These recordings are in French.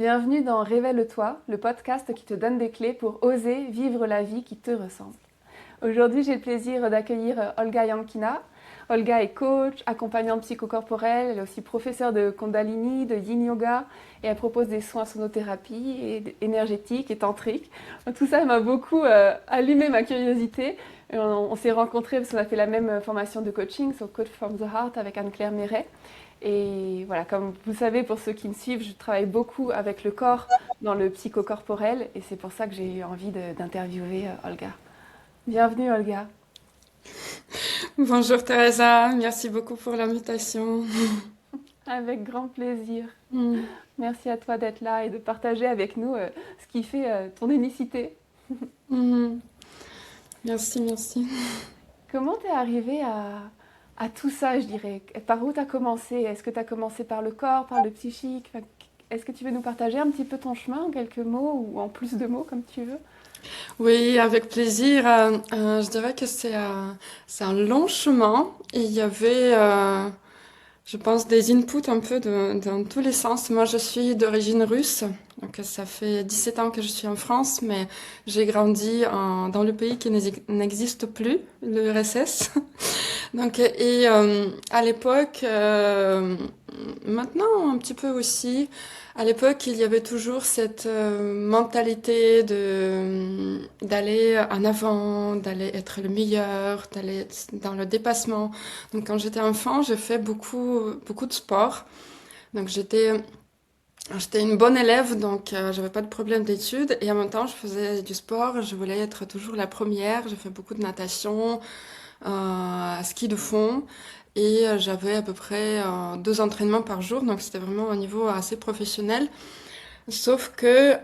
Bienvenue dans Révèle-toi, le podcast qui te donne des clés pour oser vivre la vie qui te ressemble. Aujourd'hui, j'ai le plaisir d'accueillir Olga Yankina. Olga est coach, accompagnante psychocorporelle, elle est aussi professeure de Kundalini, de Yin Yoga et elle propose des soins sonothérapie et énergétiques et tantriques. Tout ça m'a beaucoup allumé ma curiosité. Et on s'est rencontrés parce qu'on a fait la même formation de coaching, so Coach from the Heart avec Anne-Claire Méret. Et voilà, comme vous savez, pour ceux qui me suivent, je travaille beaucoup avec le corps dans le psychocorporel et c'est pour ça que j'ai eu envie d'interviewer Olga. Bienvenue Olga. Bonjour Teresa, merci beaucoup pour l'invitation. Avec grand plaisir. Mm. Merci à toi d'être là et de partager avec nous ce qui fait ton unicité. Mhm. Merci, merci. Comment t'es arrivée à tout ça, je dirais? Par où t'as commencé? Est-ce que t'as commencé par le corps, par le psychique? Enfin, est-ce que tu veux nous partager un petit peu ton chemin en quelques mots ou en plus de mots comme tu veux? Oui, avec plaisir. Je dirais que c'est un long chemin. Et il y avait, je pense, des inputs un peu dans tous les sens. Moi, je suis d'origine russe. Donc, ça fait 17 ans que je suis en France, mais j'ai grandi dans le pays qui n'existe plus, le RSS. Donc, à l'époque, maintenant un petit peu aussi, à l'époque, il y avait toujours cette mentalité d'aller en avant, d'aller être le meilleur, d'aller dans le dépassement. Donc, quand j'étais enfant, j'ai fait beaucoup de sport. Donc, j'étais une bonne élève, donc j'avais pas de problème d'études. Et en même temps, je faisais du sport. Je voulais être toujours la première. J'ai fait beaucoup de natation, ski de fond. Et j'avais à peu près 2 entraînements par jour, donc c'était vraiment un niveau assez professionnel. Sauf que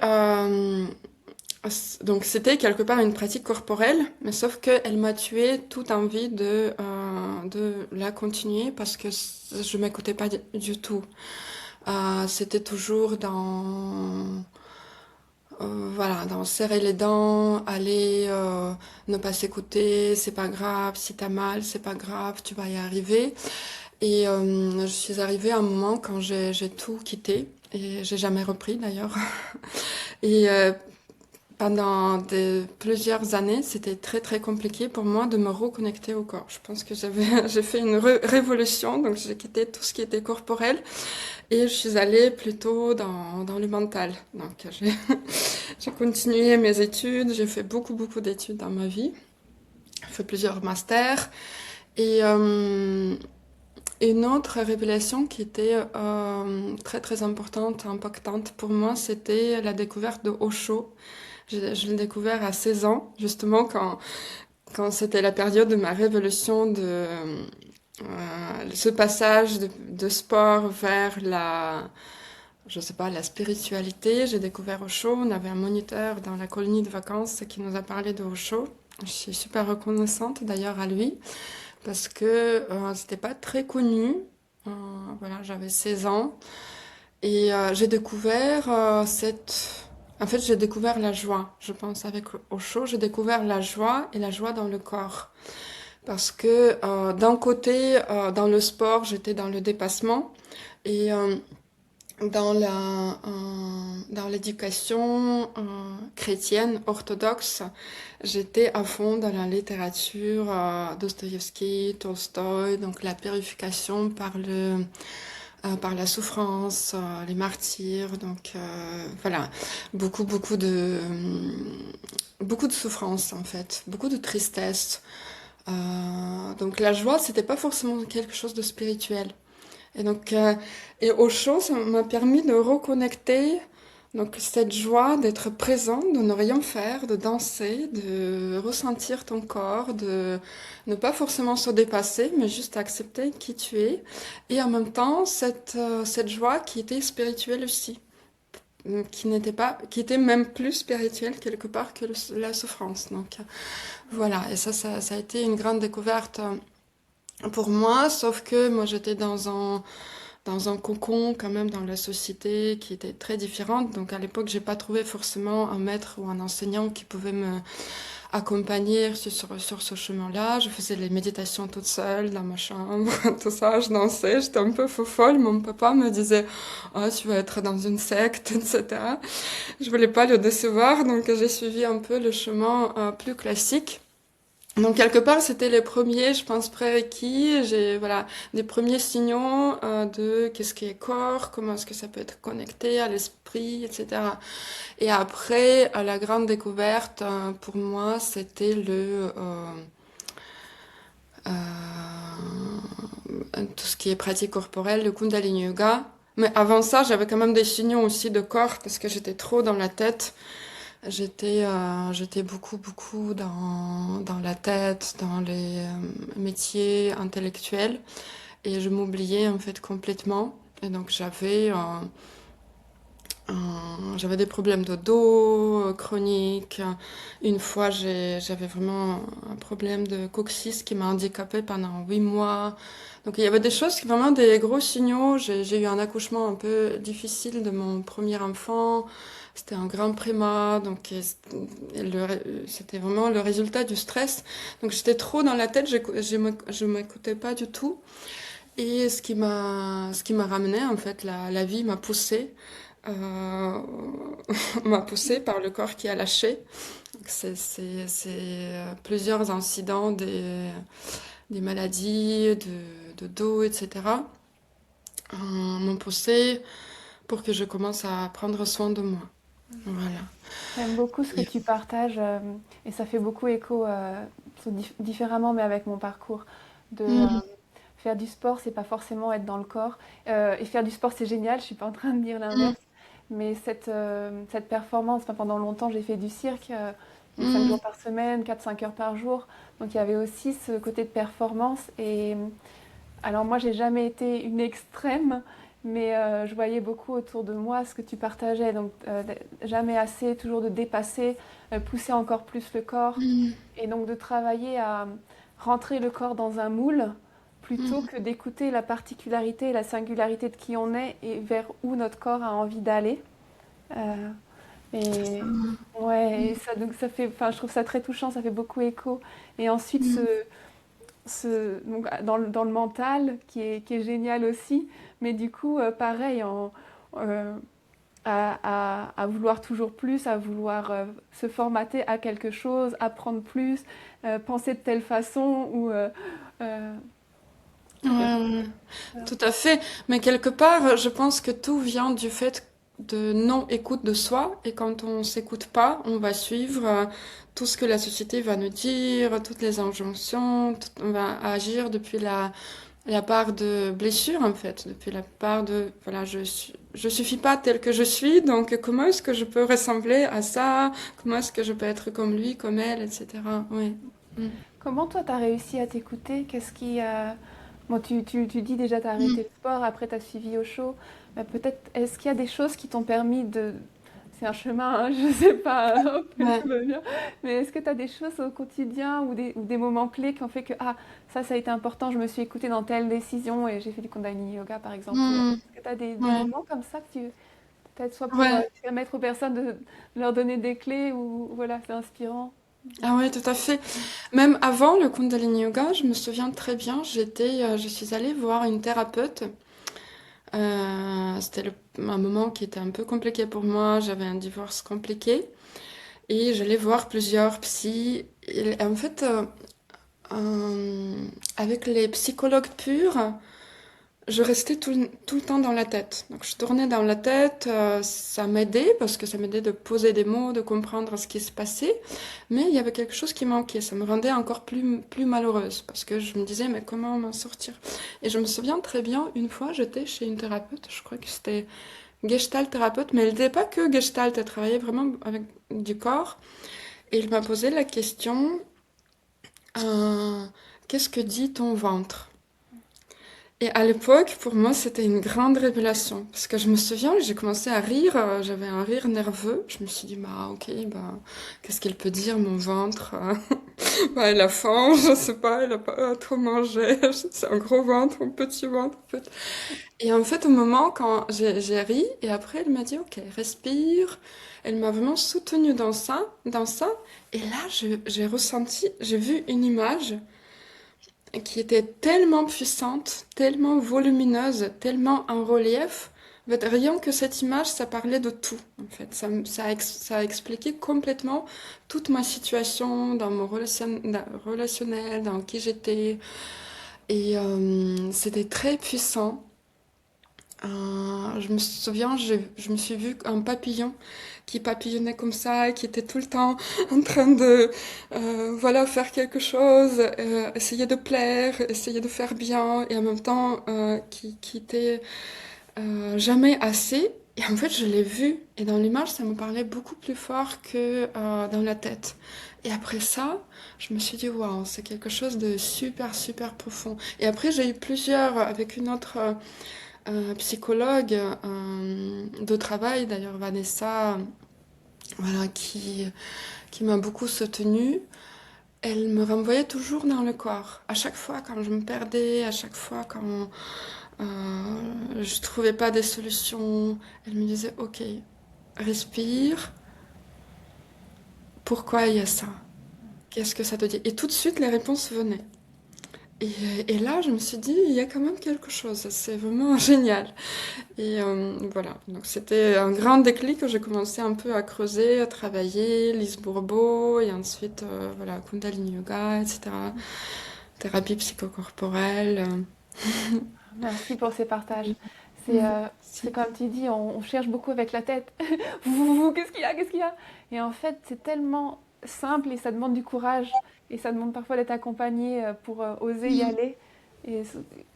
donc c'était quelque part une pratique corporelle, mais sauf que elle m'a tué toute envie de la continuer parce que je m'écoutais pas du tout. C'était toujours dans serrer les dents, aller ne pas s'écouter, c'est pas grave, si t'as mal, c'est pas grave, tu vas y arriver. Et je suis arrivée à un moment quand j'ai tout quitté et j'ai jamais repris d'ailleurs. Et pendant plusieurs années, c'était très très compliqué pour moi de me reconnecter au corps. Je pense que j'ai fait une révolution, donc j'ai quitté tout ce qui était corporel et je suis allée plutôt dans le mental. Donc j'ai continué mes études, j'ai fait beaucoup d'études dans ma vie, j'ai fait plusieurs masters et une autre révélation qui était très très importante, impactante pour moi, c'était la découverte de Osho. Je l'ai découvert à 16 ans, justement quand c'était la période de ma révolution ce passage de sport vers je sais pas, la spiritualité. J'ai découvert Osho. On avait un moniteur dans la colonie de vacances qui nous a parlé de Osho. Je suis super reconnaissante d'ailleurs à lui parce que c'était pas très connu. Euh, voilà, j'avais 16 ans et j'ai découvert En fait, j'ai découvert la joie. Je pense avec Osho, j'ai découvert la joie et la joie dans le corps. Parce que d'un côté, dans le sport, j'étais dans le dépassement et dans l'éducation chrétienne orthodoxe, j'étais à fond dans la littérature, Dostoïevski, Tolstoï, donc la purification par la souffrance, les martyrs, donc voilà, beaucoup de souffrance en fait, beaucoup de tristesse. Donc la joie, c'était pas forcément quelque chose de spirituel. Et donc, et Osho, ça m'a permis de reconnecter donc cette joie d'être présent, de ne rien faire, de danser, de ressentir ton corps, de ne pas forcément se dépasser, mais juste accepter qui tu es. Et en même temps, cette joie qui était spirituelle aussi, qui était même plus spirituelle quelque part que la souffrance. Donc voilà, et ça a été une grande découverte pour moi, sauf que moi j'étais dans un cocon quand même dans la société qui était très différente. Donc à l'époque, j'ai pas trouvé forcément un maître ou un enseignant qui pouvait me accompagner sur ce chemin-là. Je faisais les méditations toute seule dans ma chambre, tout ça, je dansais, j'étais un peu folle. Mon papa me disait, oh, tu vas être dans une secte, etc. Je voulais pas le décevoir, donc j'ai suivi un peu le chemin plus classique. Donc quelque part, c'était les premiers, je pense, prérequis. J'ai voilà des premiers signaux de qu'est-ce qui est corps, comment est-ce que ça peut être connecté à l'esprit, etc. Et après, la grande découverte pour moi, c'était tout ce qui est pratique corporelle, le Kundalini Yoga. Mais avant ça, j'avais quand même des signaux aussi de corps parce que j'étais trop dans la tête. J'étais beaucoup dans la tête, dans les métiers intellectuels et je m'oubliais en fait complètement. Et donc j'avais des problèmes de dos chroniques. Une fois, j'avais vraiment un problème de coccyx qui m'a handicapée pendant 8 mois. Donc il y avait des choses, vraiment des gros signaux. J'ai eu un accouchement un peu difficile de mon premier enfant. C'était un grand prémat, donc c'était vraiment le résultat du stress. Donc j'étais trop dans la tête, je m'écoutais pas du tout. Et ce qui m'a ramené, en fait, la vie m'a poussée, euh, m'a poussée par le corps qui a lâché. Plusieurs incidents, des maladies de dos, etc. M'ont poussée pour que je commence à prendre soin de moi. Voilà. J'aime beaucoup ce que Et- tu partages et ça fait beaucoup écho différemment, mais avec mon parcours. De Mhm. faire du sport, c'est pas forcément être dans le corps. Et faire du sport, c'est génial, je suis pas en train de dire Mhm. l'inverse. Mais cette performance, enfin, pendant longtemps, j'ai fait du cirque, donc 5 Mhm. jours par semaine, 4-5 heures par jour. Donc il y avait aussi ce côté de performance. Et alors moi, j'ai jamais été une extrême, mais je voyais beaucoup autour de moi ce que tu partageais. Donc jamais assez, toujours de dépasser, pousser encore plus le corps. Mhm. Et donc de travailler à rentrer le corps dans un moule plutôt Mhm. que d'écouter la particularité et la singularité de qui on est et vers où notre corps a envie d'aller. Euh, et ouais, et ça, donc ça fait, enfin, je trouve ça très touchant, ça fait beaucoup écho. Et ensuite, Mhm. donc, dans le mental, qui est génial aussi, mais du coup, pareil, euh, à vouloir toujours plus, à vouloir se formater à quelque chose, apprendre plus, penser de telle façon, ou euh, Ouais, et- ouais, tout à fait. Mais quelque part, je pense que tout vient du fait de non-écoute de soi. Et quand on s'écoute pas, on va suivre tout ce que la société va nous dire, toutes les injonctions, on va agir depuis la part de blessure, en fait, depuis la part de, voilà, je suffis pas tel que je suis, donc comment est-ce que je peux ressembler à ça? Comment est-ce que je peux être comme lui, comme elle, etc. Oui. Mm. Comment toi, tu as réussi à t'écouter? Qu'est-ce qui... Bon, tu dis déjà, tu as arrêté Mm. le sport, après tu as suivi au show. Mais peut-être, est-ce qu'il y a des choses qui t'ont permis de... C'est un chemin, hein, je sais pas, hop, Ouais. tout va bien. Mais est-ce que tu as des choses au quotidien ou des moments clés qui ont fait que, ah, ça a été important, je me suis écoutée dans telle décision et j'ai fait du Kundalini Yoga, par exemple. Mm. Est-ce que tu as des Ouais. moments comme ça que tu... Peut-être soit pour Ouais. permettre aux personnes de leur donner des clés ou voilà, c'est inspirant. Ah ouais, tout à fait. Même avant le Kundalini Yoga, je me souviens très bien, je suis allée voir une thérapeute. C'était un moment qui était un peu compliqué pour moi. J'avais un divorce compliqué et j'allais voir plusieurs psys. Et en fait, avec les psychologues purs, je restais tout le temps dans la tête. Donc je tournais dans la tête, ça m'aidait parce que ça m'aidait de poser des mots, de comprendre ce qui se passait. Mais il y avait quelque chose qui manquait. Ça me rendait encore plus malheureuse parce que je me disais, mais comment m'en sortir? Et je me souviens très bien, une fois, j'étais chez une thérapeute, je crois que c'était Gestalt thérapeute, mais elle n'était pas que Gestalt, elle travaillait vraiment avec du corps. Et il m'a posé la question, euh, qu'est-ce que dit ton ventre? Et à l'époque, pour moi, c'était une grande révélation. Parce que je me souviens, j'ai commencé à rire, j'avais un rire nerveux. Je me suis dit, bah, ok, bah, qu'est-ce qu'elle peut dire, mon ventre? Bah, elle a faim, je sais pas, elle a pas trop mangé. C'est un gros ventre, un petit ventre, en fait. Et en fait, au moment quand j'ai ri, et après, elle m'a dit, ok, respire. Elle m'a vraiment soutenue dans ça. Et là, j'ai ressenti, j'ai vu une image qui était tellement puissante, tellement volumineuse, tellement en relief. En fait, rien que cette image, ça parlait de tout. En fait, ça a expliqué complètement toute ma situation dans mon relationnel, dans qui j'étais. Et c'était très puissant. Je me souviens, je me suis vue un papillon qui papillonnait comme ça, et qui était tout le temps en train de, voilà, faire quelque chose, essayer de plaire, essayer de faire bien, et en même temps qui était jamais assez. Et en fait, je l'ai vu, et dans l'image, ça me parlait beaucoup plus fort que dans la tête. Et après ça, je me suis dit, waouh, c'est quelque chose de super, super profond. Et après, j'ai eu plusieurs, avec une autre psychologue de travail, d'ailleurs Vanessa, voilà, qui m'a beaucoup soutenue. Elle me renvoyait toujours dans le corps. À chaque fois quand je me perdais, à chaque fois quand je trouvais pas des solutions, elle me disait, ok, respire, pourquoi il y a ça? Qu'est-ce que ça te dit? Et tout de suite, les réponses venaient. Et, et là, je me suis dit, il y a quand même quelque chose, c'est vraiment génial. Et voilà, donc c'était un grand déclic que j'ai commencé un peu à creuser, à travailler, Lise Bourbeau, et ensuite, voilà, Kundalini Yoga, etc. Thérapie psychocorporelle. Merci pour ces partages. Mm. C'est Si. comme tu dis, on cherche beaucoup avec la tête. Qu'est-ce qu'il y a? Qu'est-ce qu'il y a? Et en fait, c'est tellement simple et ça demande du courage. Et ça demande parfois d'être accompagné pour oser y Mm. aller.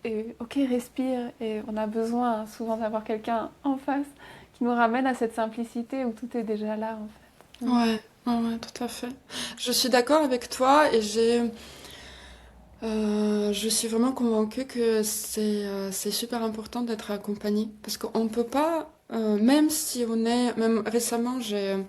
Et, ok, respire. Et on a besoin souvent d'avoir quelqu'un en face qui nous ramène à cette simplicité où tout est déjà là, en fait. Mm. Ouais, ouais, ouais, tout à fait. Je suis d'accord avec toi et je suis vraiment convaincue que c'est super important d'être accompagné parce qu'on peut pas, même si on est, même récemment, j'ai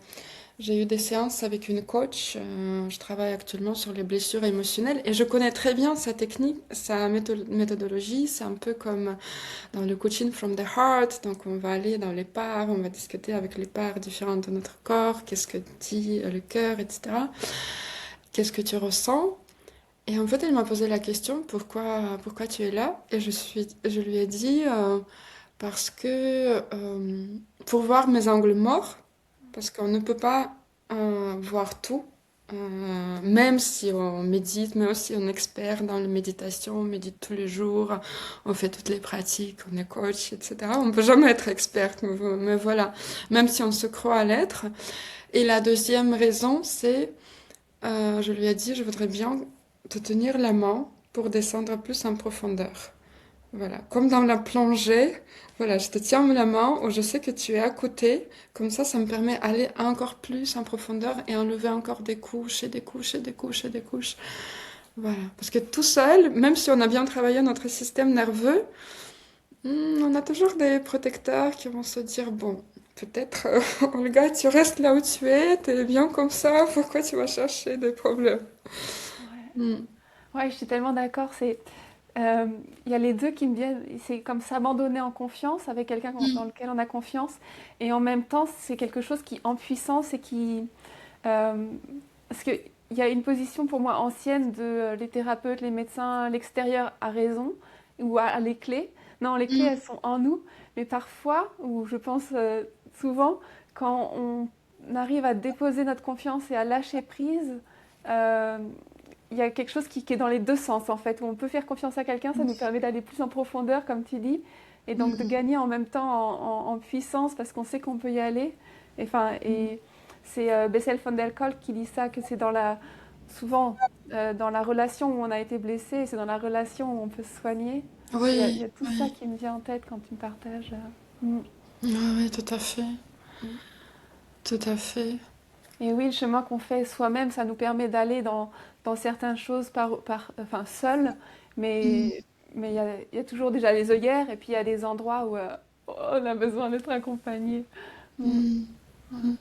eu des séances avec une coach. Je travaille actuellement sur les blessures émotionnelles et je connais très bien sa technique, sa méthodologie. C'est un peu comme dans le coaching from the heart. Donc, on va aller dans les parts, on va discuter avec les parts différentes de notre corps. Qu'est-ce que dit le cœur, etc. Qu'est-ce que tu ressens? Et en fait, elle m'a posé la question, pourquoi tu es là? Et je lui ai dit, parce que pour voir mes angles morts, parce qu'on ne peut pas voir tout, même si on médite, même si on est expert dans la méditation, on médite tous les jours, on fait toutes les pratiques, on est coach, etc. On ne peut jamais être expert, mais voilà, même si on se croit à l'être. Et la deuxième raison, c'est, je lui ai dit, je voudrais bien te tenir la main pour descendre plus en profondeur. Voilà, comme dans la plongée, voilà, je te tiens la main où je sais que tu es à côté. Comme ça me permet d'aller encore plus en profondeur et enlever encore des couches et des couches et des couches et des couches. Voilà, parce que tout seul, même si on a bien travaillé notre système nerveux, on a toujours des protecteurs qui vont se dire, bon, peut-être, Olga, tu restes là où tu es, t'es bien comme ça, pourquoi tu vas chercher des problèmes? Ouais. Mm. Ouais, je suis tellement d'accord. Il y a les deux qui me viennent. C'est comme s'abandonner en confiance avec quelqu'un dans Mm. lequel on a confiance. Et en même temps, c'est quelque chose qui en puissance et qui... euh, parce qu'il y a une position pour moi ancienne de les thérapeutes, les médecins, l'extérieur a raison, ou a les clés. Non, les clés, elles Mm. sont en nous. Mais parfois, ou je pense souvent, quand on arrive à déposer notre confiance et à lâcher prise, euh, il y a quelque chose qui est dans les deux sens en fait, où on peut faire confiance à quelqu'un, ça nous permet d'aller plus en profondeur, comme tu dis, et donc de Mm. gagner en même temps en puissance parce qu'on sait qu'on peut y aller. Et c'est Bessel von der Kolk qui dit ça, que c'est souvent dans la relation où on a été blessé, et c'est dans la relation où on peut se soigner. Il y Oui, a tout ça oui, qui me vient en tête quand tu me partages. Mm. oui, oui, tout à fait, Mm. tout à fait. Et oui, le chemin qu'on fait soi-même, ça nous permet d'aller dans certaines choses enfin, seul, Mm. mais il y a toujours déjà les œillères et puis il y a des endroits où on a besoin d'être accompagné. Mm. Mm. Mm.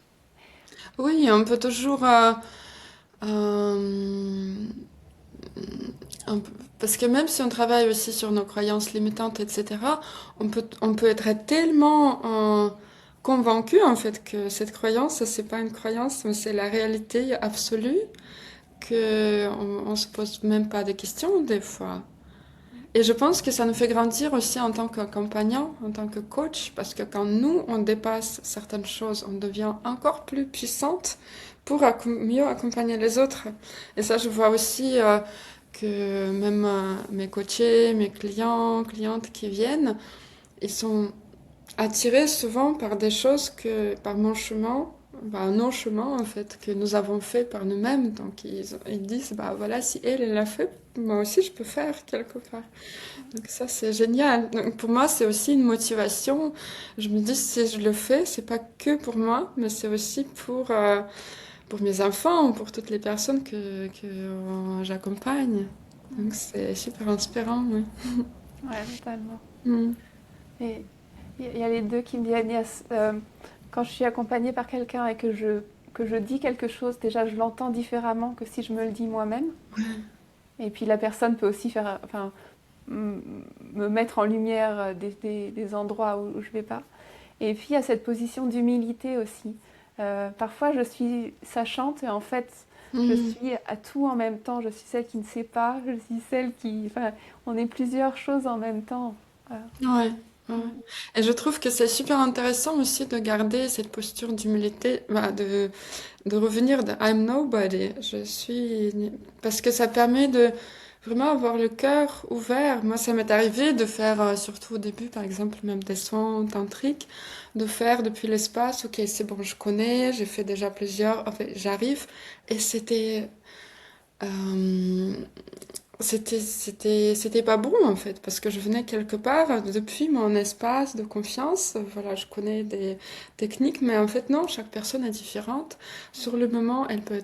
Oui, on peut toujours euh, on peut- parce que même si on travaille aussi sur nos croyances limitantes, etc., on peut être tellement convaincu en fait que cette croyance, c'est pas une croyance, mais c'est la réalité absolue, que on se pose même pas de questions des fois. Et je pense que ça nous fait grandir aussi en tant qu'accompagnant, en tant que coach, parce que quand nous, on dépasse certaines choses, on devient encore plus puissante pour mieux accompagner les autres. Et ça, je vois aussi que même mes coachés, mes clients, clientes qui viennent, ils sont attirés souvent par des choses que, par mon chemin, bah, nos chemins en fait, que nous avons fait par nous-mêmes. Donc ils disent, bah voilà, si elle, elle l'a fait, moi aussi je peux faire quelque part. Donc ça, c'est génial. Donc pour moi, c'est aussi une motivation. Je me dis, si je le fais, c'est pas que pour moi, mais c'est aussi pour mes enfants ou pour toutes les personnes que j'accompagne. Donc c'est super inspirant, oui. Ouais, totalement. Mm. Et il y a les deux qui me viennent. Quand je suis accompagnée par quelqu'un et que je dis quelque chose, déjà je l'entends différemment que si je me le dis moi-même. Et puis la personne peut aussi faire, enfin, me mettre en lumière des endroits où je vais pas. Et puis il y a cette position d'humilité aussi. Parfois je suis sachante et en fait je Mm. suis à tout en même temps. Je suis celle qui ne sait pas, je suis celle qui... Enfin, on est plusieurs choses en même temps. Ouais, ouais. Mm. Et je trouve que c'est super intéressant aussi de garder cette posture d'humilité, bah, de revenir de I'm nobody. Je suis. Parce que ça permet de vraiment avoir le cœur ouvert. Moi, ça m'est arrivé de faire, surtout au début, par exemple, même des soins tantriques, de faire depuis l'espace, ok, c'est bon, je connais, j'ai fait déjà plusieurs, en fait, j'arrive. Et euh, c'était pas bon en fait, parce que je venais quelque part depuis mon espace de confiance. Voilà, je connais des techniques, mais en fait non, chaque personne est différente. Sur le moment, elle peut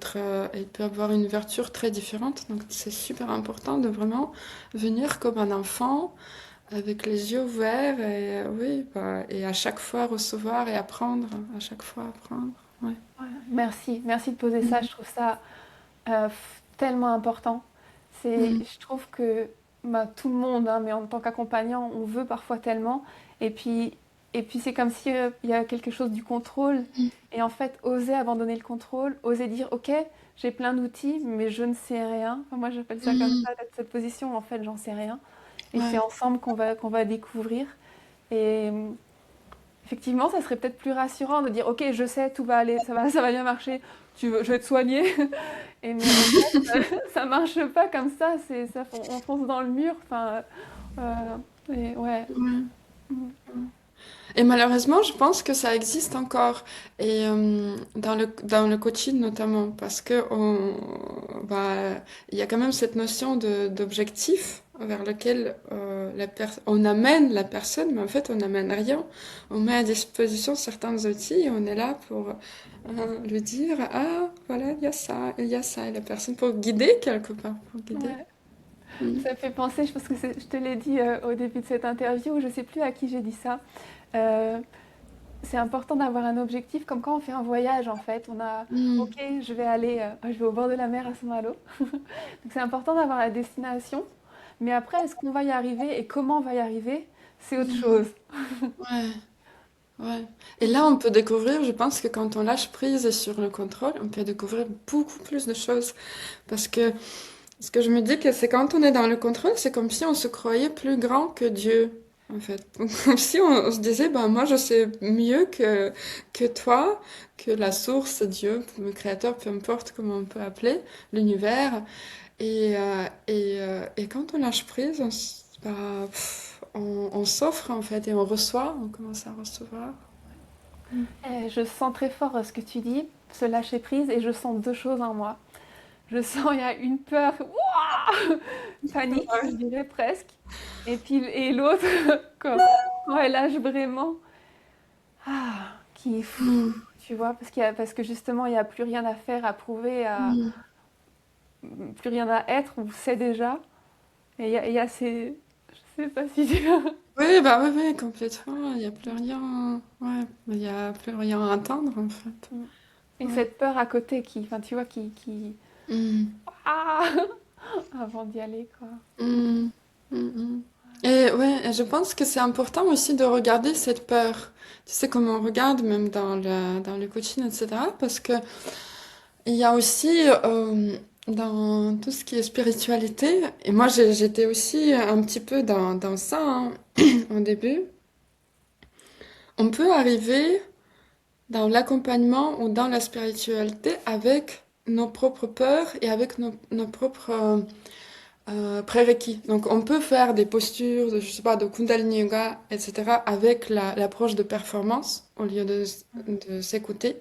avoir une ouverture très différente. Donc c'est super important de vraiment venir comme un enfant, avec les yeux ouverts et oui, bah, et à chaque fois recevoir et apprendre, à chaque fois apprendre. Ouais. Ouais, merci, merci de poser ça. Mhm. Je trouve ça tellement important. Mhm. Je trouve que bah, tout le monde, hein, mais en tant qu'accompagnant, on veut parfois tellement. Et puis, et puis c'est comme si il y a quelque chose du contrôle. Et en fait, oser abandonner le contrôle, oser dire, OK, j'ai plein d'outils, mais je ne sais rien. Enfin, moi, j'appelle ça comme Mhm. ça, cette position, en fait, j'en sais rien. Et c'est Ouais. ensemble qu'on va découvrir. Et effectivement, ça serait peut-être plus rassurant de dire, OK, je sais, tout va aller, ça va bien marcher, je vais te soigner. Mais en fait, ça marche pas comme ça, on fonce dans le mur. Enfin, ouais. Ouais. Mm. Et malheureusement, je pense que ça existe encore, et dans le coaching notamment, parce que bah, il y a quand même cette notion d'objectif vers lequel on amène la personne, mais en fait, on n'amène rien. On met à disposition certains outils et on est là pour lui dire, ah, voilà, il y a ça, il y a ça, et la personne pour guider quelque part, pour guider. Ouais. Mm. Ça me fait penser, je pense que je te l'ai dit au début de cette interview, je sais plus à qui j'ai dit ça. Euh, c'est important d'avoir un objectif, comme quand on fait un voyage en fait. On a, Mm. ok, je vais au bord de la mer à Saint-Malo. Donc c'est important d'avoir la destination, mais après, est-ce qu'on va y arriver et comment on va y arriver, c'est autre Mm. chose. Ouais. Ouais. Et là, on peut découvrir, je pense que quand on lâche prise sur le contrôle, on peut découvrir beaucoup plus de choses. Parce que ce que je me dis, que c'est quand on est dans le contrôle, c'est comme si on se croyait plus grand que Dieu, en fait. Donc, comme si on se disait, ben, moi, je sais mieux que toi, que la source, Dieu, le créateur, peu importe comment on peut appeler, l'univers. Et quand on lâche prise, on s'offre, en fait, et on reçoit, on commence à recevoir. Je sens très fort ce que tu dis, ce lâcher prise, et je sens deux choses en moi. Je sens il y a une peur, ouah, panique, je dirais presque, et l'autre quand elle lâche vraiment, qui est fou, Mm. tu vois, parce que justement il n'y a plus rien à faire, à prouver, Mm. plus rien à être, on sait déjà. Et il y a ces, Je sais pas si tu... Oui, bah oui, oui, complètement. Il n'y a plus rien. Ouais, il n'y a plus rien à attendre en fait. Et Ouais. cette peur à côté qui, enfin, tu vois, Mm, Ah avant d'y aller, quoi. mm, mm, mm. Et ouais, et je pense que c'est important aussi de regarder cette peur. Tu sais, comme on regarde même dans le coaching, etc. Parce que il y a aussi dans tout ce qui est spiritualité, et moi j'étais aussi un petit peu dans ça hein, au début, on peut arriver dans l'accompagnement ou dans la spiritualité avec nos propres peurs et avec nos propres prérequis. Donc on peut faire des postures, je sais pas, de Kundalini Yoga, etc. avec l'approche de performance au lieu de s'écouter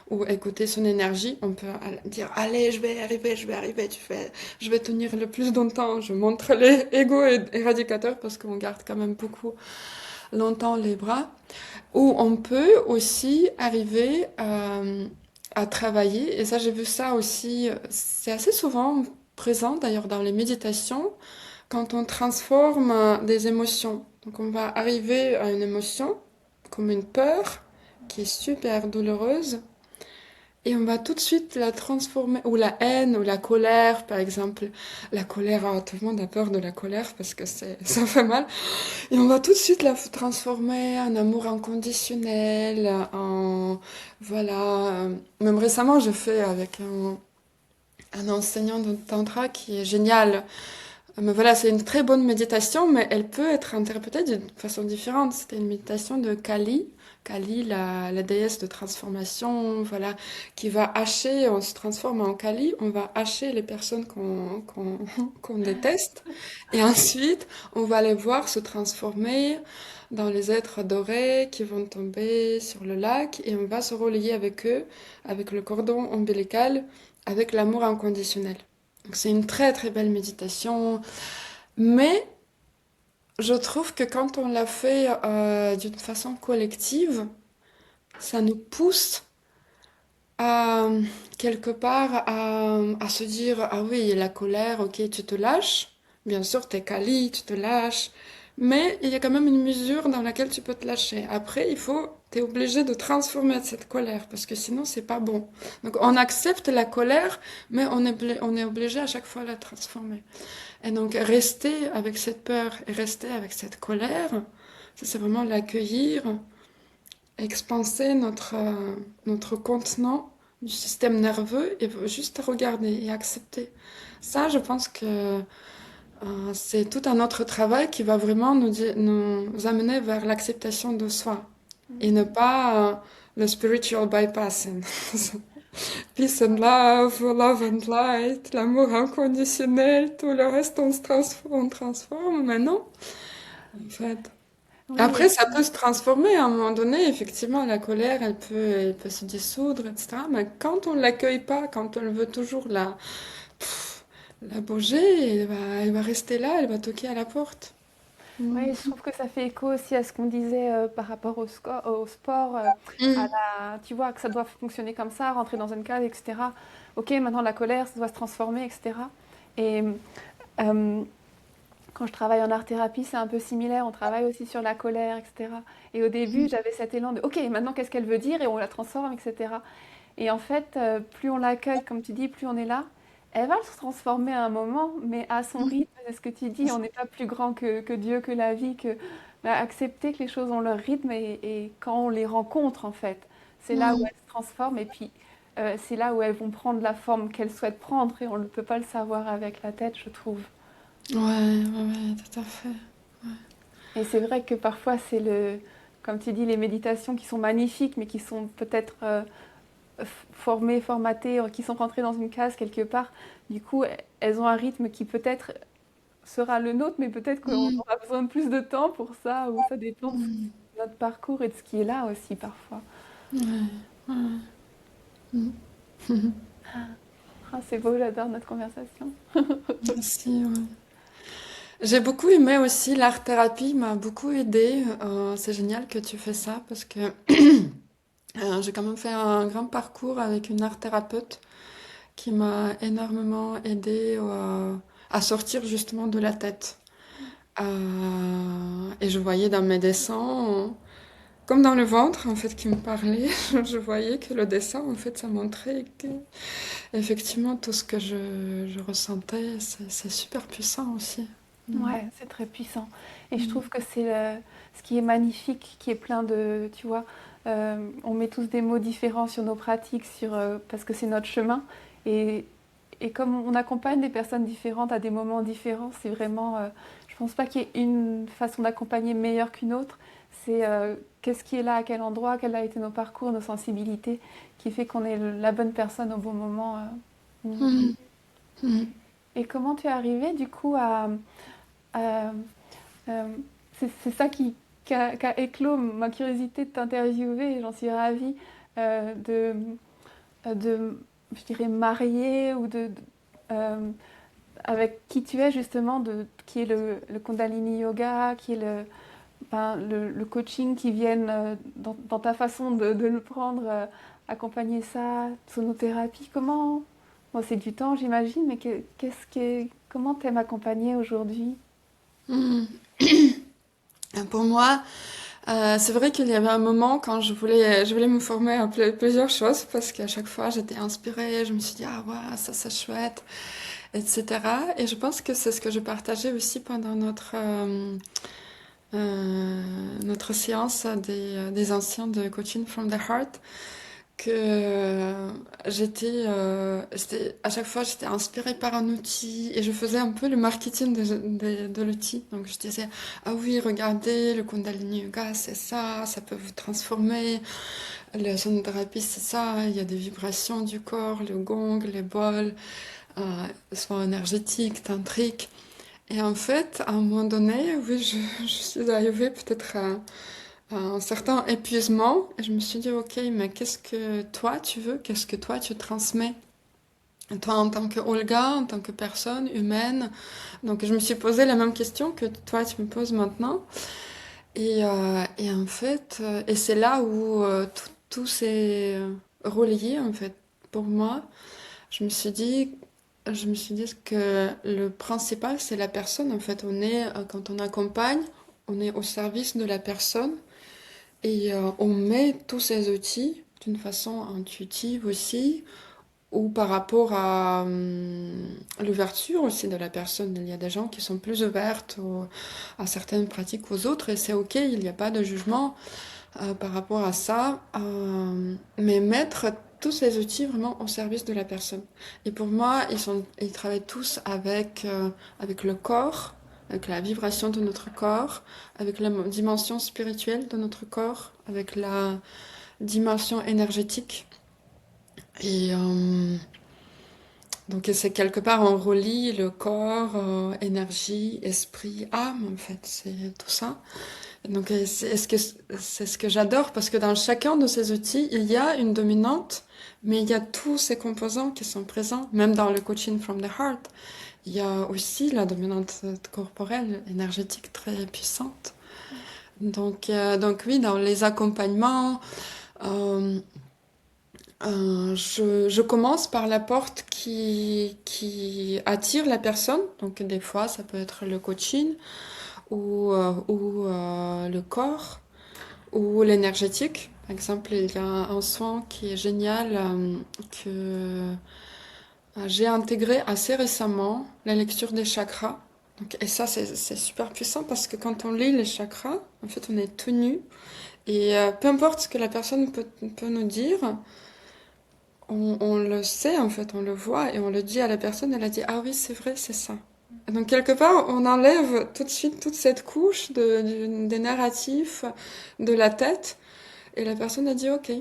ou écouter son énergie. On peut dire allez, je vais arriver, je vais tenir le plus longtemps. Je montre les égos éradicateurs parce qu'on garde quand même beaucoup longtemps les bras. Ou on peut aussi arriver à travailler, et ça j'ai vu ça aussi, c'est assez souvent présent d'ailleurs dans les méditations, quand on transforme des émotions. Donc on va arriver à une émotion, comme une peur, qui est super douloureuse, et on va tout de suite la transformer, ou la haine, ou la colère par exemple. La colère, tout le monde a peur de la colère parce que ça fait mal. Et on va tout de suite la transformer en amour inconditionnel, en... Voilà. Même récemment, je fais avec un enseignant de tantra qui est génial. Mais voilà, c'est une très bonne méditation, mais elle peut être interprétée d'une façon différente. C'était une méditation de Kali. Kali, la déesse de transformation, voilà, qui va hacher, on se transforme en Kali, on va hacher les personnes qu'on déteste, et ensuite, on va les voir se transformer dans les êtres dorés qui vont tomber sur le lac, et on va se relier avec eux, avec le cordon ombilical, avec l'amour inconditionnel. Donc c'est une très très belle méditation, mais je trouve que quand on la fait d'une façon collective, ça nous pousse à quelque part à se dire ah oui, la colère, ok, tu te lâches, bien sûr, t'es quali, tu te lâches, mais il y a quand même une mesure dans laquelle tu peux te lâcher. Après, t'es obligé de transformer cette colère parce que sinon c'est pas bon. Donc on accepte la colère, mais on est obligé à chaque fois de la transformer. Et donc rester avec cette peur et rester avec cette colère, ça c'est vraiment l'accueillir, expanser notre contenant du système nerveux et juste regarder et accepter. Ça, je pense que c'est tout un autre travail qui va vraiment nous amener vers l'acceptation de soi et ne pas le spiritual bypassing. Peace and love, love and light, l'amour inconditionnel, tout le reste on transforme, mais non, en fait. Oui, Après, ça peut se transformer à un moment donné, effectivement, la colère, elle peut se dissoudre, etc. Mais quand on l'accueille pas, quand on veut toujours la bouger, elle va rester là, elle va toquer à la porte. Mm. ouais, je trouve que ça fait écho aussi à ce qu'on disait par rapport au sport, Mm. tu vois, que ça doit fonctionner comme ça, rentrer dans une case, etc. Ok, maintenant la colère, ça doit se transformer, etc. Et euh, quand je travaille en art-thérapie, c'est un peu similaire, on travaille aussi sur la colère, etc. Et au début, j'avais cet élan de, ok, maintenant qu'est-ce qu'elle veut dire, et on la transforme, etc. Et en fait, plus on l'accueille, comme tu dis, plus on est là. Elle va se transformer à un moment, mais à son rythme. C'est ce que tu dis, on n'est pas plus grand que Dieu, que la vie, que bah, accepter que les choses ont leur rythme et quand on les rencontre, en fait, c'est là où Mm. elles se transforment et puis c'est là où elles vont prendre la forme qu'elles souhaitent prendre et on ne peut pas le savoir avec la tête, je trouve. Ouais, ouais, ouais, tout à fait. Et c'est vrai que parfois, comme tu dis, les méditations qui sont magnifiques, mais qui sont peut-être formées, formatées, qui sont rentrées dans une case quelque part. Du coup, elles ont un rythme qui peut-être sera le nôtre, mais peut-être qu'on Mm. aura besoin de plus de temps pour ça, ou ça dépend de Mm. notre parcours et de ce qui est là aussi parfois. Ouais, ouais. Mm. Ah, c'est beau, j'adore notre conversation. Merci, ouais. J'ai beaucoup aimé aussi l'art-thérapie, m'a beaucoup aidé. C'est génial que tu fais ça parce que j'ai quand même fait un grand parcours avec une art-thérapeute qui m'a énormément aidé à sortir justement de la tête, Et je voyais dans mes dessins, comme dans le ventre, en fait, qui me parlait, je voyais que le dessin, en fait, ça montrait que, effectivement, tout ce que je ressentais, c'est super puissant aussi. Mm. Ouais, c'est très puissant. Et je Mm. trouve que c'est ce qui est magnifique, qui est plein de, tu vois, on met tous des mots différents sur nos pratiques, parce que c'est notre chemin. Et, et comme on accompagne des personnes différentes à des moments différents, c'est vraiment, je pense pas qu'il y ait une façon d'accompagner meilleure qu'une autre. C'est qu'est-ce qui est là, à quel endroit, quel a été nos parcours, nos sensibilités, qui fait qu'on est la bonne personne au bon moment. Mm. Mm. Mm. Et comment tu es arrivé du coup à, euh, c'est ça qui a éclos ma curiosité de t'interviewer et j'en suis ravie je dirais, marier ou euh, avec qui tu es justement, qui est le Kundalini Yoga, qui est le coaching qui viennent dans ta façon de le prendre, accompagner ça, sonothérapie. Comment, bon, c'est du temps j'imagine, mais comment t'aimes accompagner aujourd'hui? Mm. Pour moi, c'est vrai qu'il y avait un moment quand je voulais me former à plusieurs choses parce qu'à chaque fois j'étais inspirée, je me suis dit ah ouais ça c'est chouette, etc. Et je pense que c'est ce que je partageais aussi pendant notre séance des anciens de coaching from the heart, que à chaque fois j'étais inspirée par un outil et je faisais un peu le marketing de l'outil. Donc je disais, ah oui, regardez, le Kundalini Yoga, c'est ça, ça peut vous transformer. La sonothérapie, c'est ça, il y a des vibrations du corps, le gong, les bols, soit énergétiques, tantriques. Et en fait, à un moment donné, oui, je suis arrivée peut-être à un certain épuisement. Et je me suis dit, ok, mais qu'est-ce que toi tu veux? Qu'est-ce que toi tu transmets? Toi en tant que Olga, en tant que personne humaine. Donc je me suis posé la même question que toi tu me poses maintenant. Et en fait, et c'est là où tout s'est relié en fait pour moi. Je me suis dit, je me suis dit que le principal c'est la personne. En fait, quand on accompagne, on est au service de la personne. Et on met tous ces outils d'une façon intuitive aussi, ou par rapport à l'ouverture aussi de la personne. Il y a des gens qui sont plus ouvertes à certaines pratiques qu'aux autres, et c'est ok, il n'y a pas de jugement par rapport à ça, mais mettre tous ces outils vraiment au service de la personne. Et pour moi, ils travaillent tous avec le corps, avec la vibration de notre corps, avec la dimension spirituelle de notre corps, avec la dimension énergétique. Et donc c'est quelque part on relie le corps, énergie, esprit, âme en fait, c'est tout ça. Donc c'est ce que j'adore parce que dans chacun de ces outils, il y a une dominante, mais il y a tous ces composants qui sont présents, même dans le coaching from the heart. Il y a aussi la dominante corporelle, énergétique très puissante. Donc oui, dans les accompagnements, euh, je commence par la porte qui attire la personne. Donc des fois, ça peut être le coaching ou le corps ou l'énergétique. Par exemple, il y a un soin qui est génial que j'ai intégré assez récemment, la lecture des chakras. Donc, et ça, c'est super puissant parce que quand on lit les chakras, en fait, on est tenu. Et peu importe ce que la personne peut nous dire, on le sait, en fait, on le voit et on le dit à la personne, elle a dit, ah oui, c'est vrai, c'est ça. Et donc, quelque part, on enlève tout de suite toute cette couche des narratifs de la tête. Et la personne a dit, ok,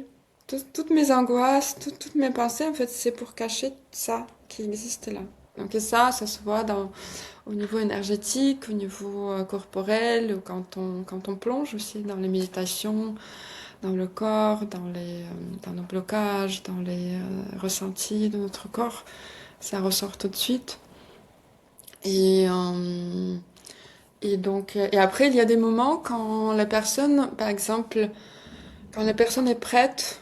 toutes mes angoisses, toutes mes pensées, en fait, c'est pour cacher ça qui existe là. Donc et ça se voit au niveau énergétique, au niveau corporel, ou quand on plonge aussi dans les méditations, dans le corps, dans nos blocages, dans les ressentis de notre corps. Ça ressort tout de suite. Et, euh, et après, il y a des moments quand la personne, par exemple, quand la personne est prête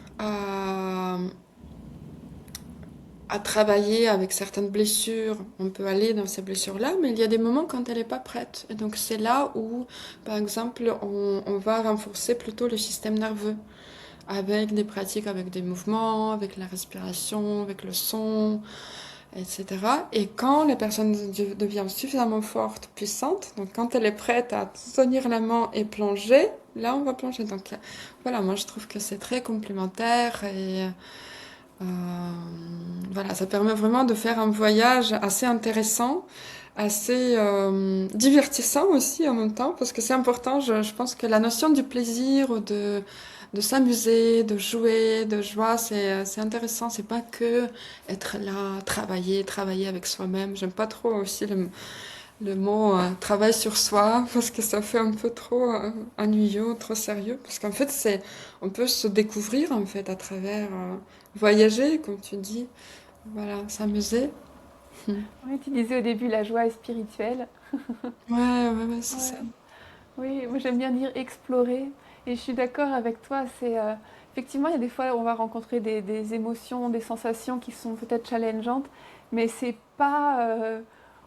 à travailler avec certaines blessures, on peut aller dans ces blessures-là, mais il y a des moments quand elle n'est pas prête. Et donc c'est là où, par exemple, on va renforcer plutôt le système nerveux avec des pratiques, avec des mouvements, avec la respiration, avec le son, etc. Et quand la personne devient suffisamment forte, puissante, donc quand elle est prête à tenir la main et plonger, là on va plonger. Donc voilà, moi je trouve que c'est très complémentaire et euh, voilà, ça permet vraiment de faire un voyage assez intéressant, assez divertissant aussi en même temps, parce que c'est important, je pense que la notion du plaisir, de s'amuser, de jouer, de joie, c'est intéressant. C'est pas que être là, travailler avec soi-même. J'aime pas trop aussi le mot travail sur soi, parce que ça fait un peu trop ennuyeux, trop sérieux, parce qu'en fait, on peut se découvrir en fait à travers voyager, comme tu dis, voilà, s'amuser. Hmm. Oui, tu disais au début, la joie est spirituelle. Ouais, c'est ça. Ouais. Oui, moi j'aime bien dire explorer. Et je suis d'accord avec toi. Effectivement, il y a des fois où on va rencontrer des émotions, des sensations qui sont peut-être challengeantes, mais c'est pas,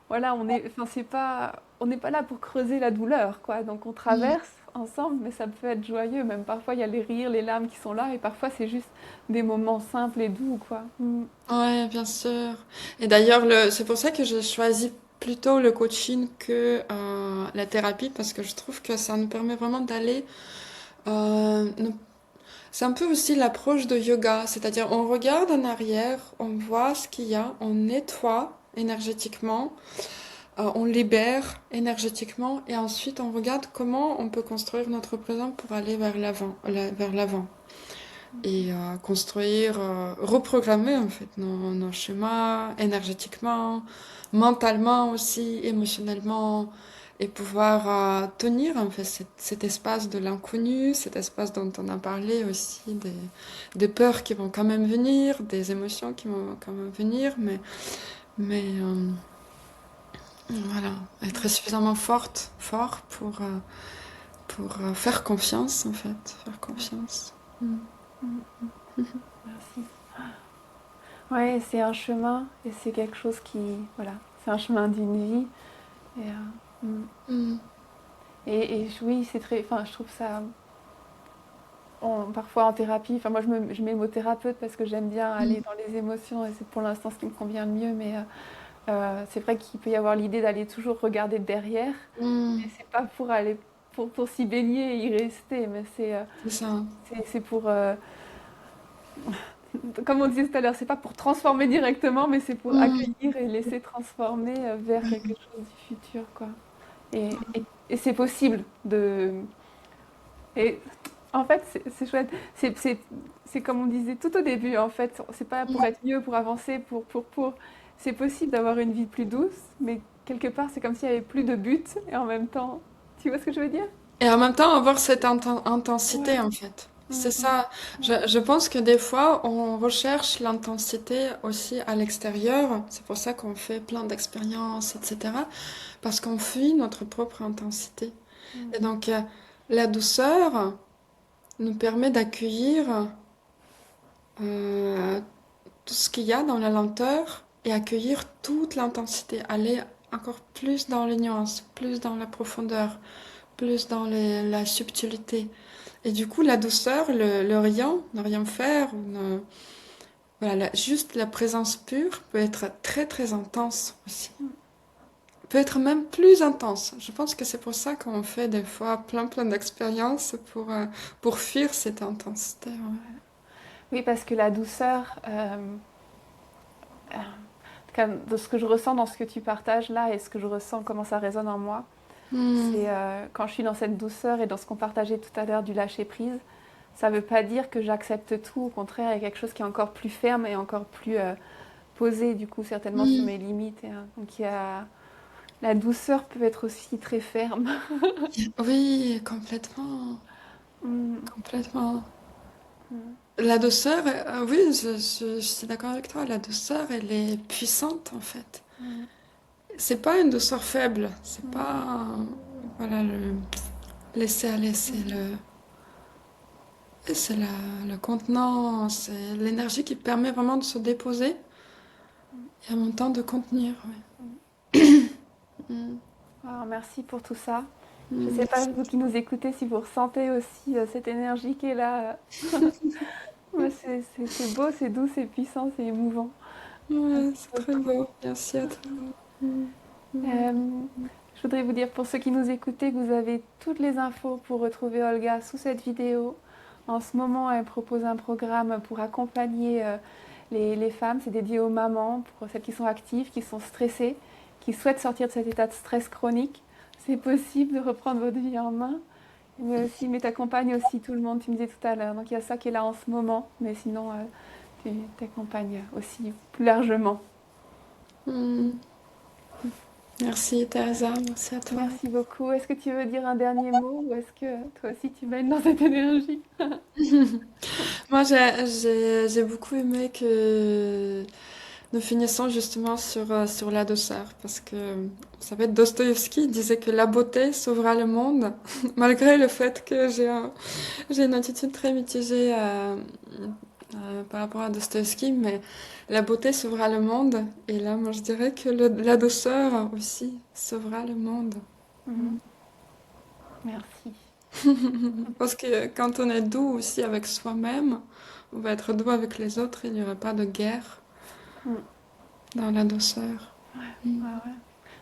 voilà, enfin, on n'est pas là pour creuser la douleur, quoi. Donc on Hmm. traverse ensemble, mais ça peut être joyeux. Même parfois il y a les rires, les larmes qui sont là, et parfois c'est juste des moments simples et doux, quoi. Mm. Ouais, bien sûr. Et d'ailleurs, c'est pour ça que j'ai choisi plutôt le coaching que la thérapie, parce que je trouve que ça nous permet vraiment d'aller nous. C'est un peu aussi l'approche de yoga, c'est-à-dire on regarde en arrière, on voit ce qu'il y a, on nettoie énergétiquement, on libère énergétiquement et ensuite on regarde comment on peut construire notre présent pour aller vers l'avant, vers l'avant et construire, reprogrammer en fait nos schémas énergétiquement, mentalement aussi, émotionnellement, et pouvoir tenir en fait cet espace de l'inconnu, cet espace dont on a parlé aussi, des peurs qui vont quand même venir, des émotions qui vont quand même venir, mais voilà, être suffisamment fort pour faire confiance en fait, faire confiance. Mm. Mm. Merci. Ouais, c'est un chemin et c'est quelque chose qui, voilà, c'est un chemin d'une vie. Et, Mm. oui, c'est très, enfin, je trouve ça, parfois en thérapie, enfin moi je mets le mot thérapeute parce que j'aime bien aller Mm. dans les émotions et c'est pour l'instant ce qui me convient le mieux, mais c'est vrai qu'il peut y avoir l'idée d'aller toujours regarder derrière, mais Mm. c'est pas pour aller, pour s'y baigner et y rester, mais C'est ça. c'est pour, comme on disait tout à l'heure, c'est pas pour transformer directement, mais c'est pour Mm. accueillir et laisser transformer vers quelque chose du futur, quoi. Et c'est possible de. Et en fait, c'est chouette. C'est comme on disait tout au début, en fait. C'est pas pour être mieux, pour avancer, pour. C'est possible d'avoir une vie plus douce, mais quelque part, c'est comme s'il y avait plus de but, et en même temps. Tu vois ce que je veux dire? Et en même temps, avoir cette intensité, Ouais. en fait. Mm, C'est mm, ça. ouais. Je pense que des fois, on recherche l'intensité aussi à l'extérieur. C'est pour ça qu'on fait plein d'expériences, etc. Parce qu'on fuit notre propre intensité. Mm, Et donc, la douceur nous permet d'accueillir euh, tout ce qu'il y a dans la lenteur et accueillir toute l'intensité. Aller encore plus dans les nuances, plus dans la profondeur, plus dans la subtilité. Et du coup, la douceur, le rien, ne rien faire, voilà, juste la présence pure peut être très très intense aussi. mm. Peut être même plus intense. Je pense que c'est pour ça qu'on fait des fois plein d'expériences pour fuir cette intensité. Ouais. Oui, parce que la douceur, en tout cas, de ce que je ressens dans ce que tu partages là et ce que je ressens, comment ça résonne en moi, Hmm. c'est quand je suis dans cette douceur et dans ce qu'on partageait tout à l'heure du lâcher prise, ça ne veut pas dire que j'accepte tout. Au contraire, il y a quelque chose qui est encore plus ferme et encore plus posé, du coup, certainement sur Hmm. mes limites. Donc, la douceur peut être aussi très ferme. Oui, complètement. Mm, Complètement. mm, La douceur, oui, je suis d'accord avec toi. La douceur, elle est puissante en fait. mm, C'est pas une douceur faible. C'est mm, pas, voilà, le laisser aller. C'est la, le contenant. C'est l'énergie qui permet vraiment de se déposer Et en même temps de contenir, ouais. Alors, merci pour tout ça. Je ne sais pas, Merci. vous qui nous écoutez, si vous ressentez aussi cette énergie qui est là. Ouais, c'est beau, c'est doux, c'est puissant, c'est émouvant. Ouais, Merci c'est très beaucoup. beau. Merci à toi. Mm. Mm. Euh, je voudrais vous dire pour ceux qui nous écoutaient que vous avez toutes les infos pour retrouver Olga sous cette vidéo. En ce moment, elle propose un programme pour accompagner les femmes. C'est dédié aux mamans, pour celles qui sont actives, qui sont stressées, qui souhaitent sortir de cet état de stress chronique. C'est possible de reprendre votre vie en main. Mais t'accompagnes aussi tout le monde, tu me disais tout à l'heure. Donc il y a ça qui est là en ce moment, mais sinon tu t'accompagnes aussi plus largement. Mm. Merci Teresa, merci à toi. Merci beaucoup. Est-ce que tu veux dire un dernier mot ou est-ce que toi aussi tu baignes dans cette énergie? Moi, j'ai beaucoup aimé que nous finissons justement sur la douceur, parce que, vous savez, Dostoïevski disait que la beauté sauvera le monde, malgré le fait que j'ai une attitude très mitigée par rapport à Dostoïevski, mais la beauté sauvera le monde, et là, moi, je dirais que la douceur aussi sauvera le monde. Mhm. Merci. Parce que quand on est doux aussi avec soi-même, on va être doux avec les autres, il n'y aura pas de guerre Mm. dans la douceur. Mm. Ouais, ouais.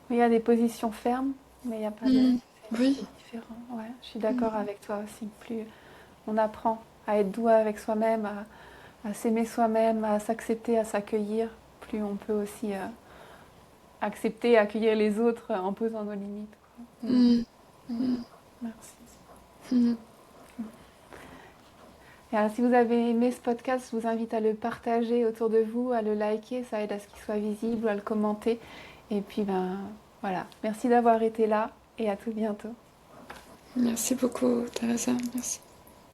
Mais il y a des positions fermes, mais il n'y a pas de... Mm. C'est Oui. différent. Ouais, je suis d'accord avec toi aussi. Plus on apprend à être doux avec soi-même, à s'aimer soi-même, à s'accepter, à s'accueillir, plus on peut aussi accepter et accueillir les autres en posant nos limites, quoi. Mm. Mm. Mm. Mm. Merci. Mm. Et alors, si vous avez aimé ce podcast, je vous invite à le partager autour de vous, à le liker, ça aide à ce qu'il soit visible, ou à le commenter. Et puis, ben voilà, merci d'avoir été là et à tout bientôt. Merci beaucoup, Teresa. Merci.